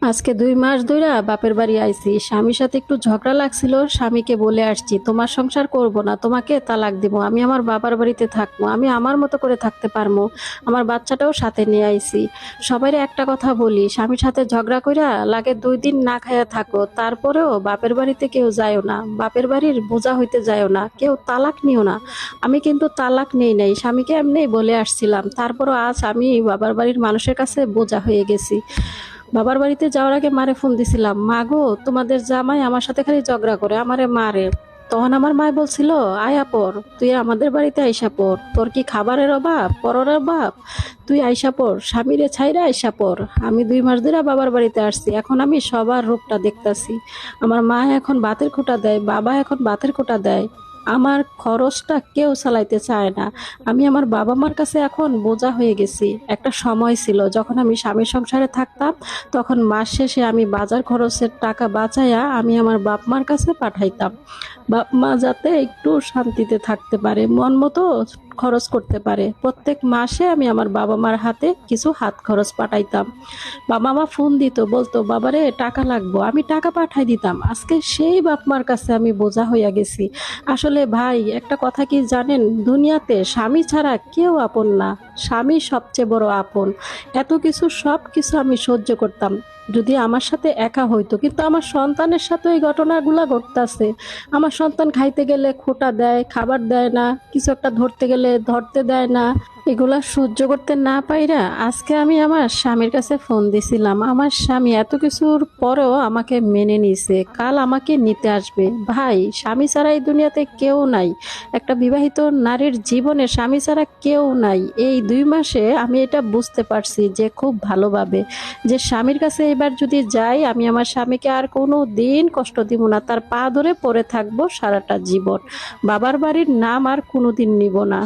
আজকে 2 মাস ধইরা বাপের বাড়ি আইছি। স্বামীর সাথে একটু ঝগড়া লাগছিল। স্বামীকে বলে আসছি, তোমার সংসার করব না, তোমাকে তালাক দিব। আমি আমার বাবার বাড়িতে থাকবো, আমি আমার মতো করে থাকতে পারবো। আমার বাচ্চাটাও সাথে নিয়ে আইছি। সবাইরে একটা কথা বলি, স্বামীর সাথে ঝগড়া কইরা লাগে 2 দিন না খাইয়া থাকো, তারপরেও বাপের বাড়িতে কেউ যায়ও না, বাপের বাড়ির বোঝা হইতে যায়ও না, কেউ তালাক নিও না। আমি কিন্তু তালাক নেই নাই, স্বামীকে এমনিই বলে আসছিলাম। তারপরও আজ আমি বাবার বাড়ির মানুষের কাছে বোঝা হয়ে গেছি। বাবার বাড়িতে যাওয়ার আগে মারে ফোন দিছিলাম, মা গো, তোমাদের জামাই আমার সাথে খালি ঝগড়া করে, আমারে মারে। তখন আমার মা বলছিল, আয়া পর, তুই আমাদের বাড়িতে আইসা পর, তোর কি খাবারের অভাব, পরের অভাব? তুই আইসা পর, স্বামীরে ছাইরা আইসা পর। আমি 2 মাস ধরে বাবার বাড়িতে আসছি, এখন আমি সবার রূপটা দেখতাছি। আমার মা এখন ভাতের খোঁটা দেয়, বাবা এখন ভাতের খোঁটা দেয়। আমার খরচটা কেউ চালাইতে চায় না। আমি আমার বাবা মার কাছে এখন বোঝা হয়ে গেছি। একটা সময় ছিল যখন আমি স্বামীর সংসারে থাকতাম, তখন মাস শেষে আমি বাজার খরচের টাকা বাঁচাইয়া আমি আমার বাপ মার কাছে পাঠাইতাম। বাপ মা যাতে একটু শান্তিতে থাকতে পারে, মন মতো খরচ করতে পারে। প্রত্যেক মাসে আমি আমার বাবা মার হাতে কিছু হাত খরচ পাঠাইতাম। বাবা মা ফোন দিত, বলতো বাবারে টাকা লাগবো, আমি টাকা পাঠাই দিতাম। আজকে সেই বাপ মার কাছে আমি বোঝা হইয়া গেছি। আসলে ভাই, একটা কথা কি জানেন, দুনিয়াতে স্বামী ছাড়া কেউ আপন না। স্বামী সবচেয়ে বড় আপন। এত কিছু, সব কিছু আমি সহ্য করতাম যদি আমার সাথে একা হইতো, কিন্তু আমার সন্তানের সাথে এই ঘটনাগুলা ঘটতেছে। আমার সন্তান খাইতে গেলে খোঁটা দেয়, খাবার দেয় না, কিছু একটা ধরতে গেলে ধরতে দেয় না। এগুলা সহ্য করতে না পাইরা আজকে আমি আমার স্বামীর কাছে ফোন দিছিলাম। আমার স্বামী এত কিছুর পরেও আমাকে মেনে নিছে, কাল আমাকে নিতে আসবে। ভাই, স্বামী ছাড়া এই দুনিয়াতে কেউ নাই। একটা বিবাহিত নারীর জীবনে স্বামী ছাড়া কেউ নাই। এই 2 মাসে আমি এটা বুঝতে পারছি যে খুব ভালোভাবে, যে স্বামীর কাছে এবার যদি যাই, আমি আমার স্বামীকে আর কোনো দিন কষ্ট দিব না, তার পা ধরে পড়ে থাকবো সারাটা জীবন। বাবার বাড়ির নাম আর কোনোদিন নিব না।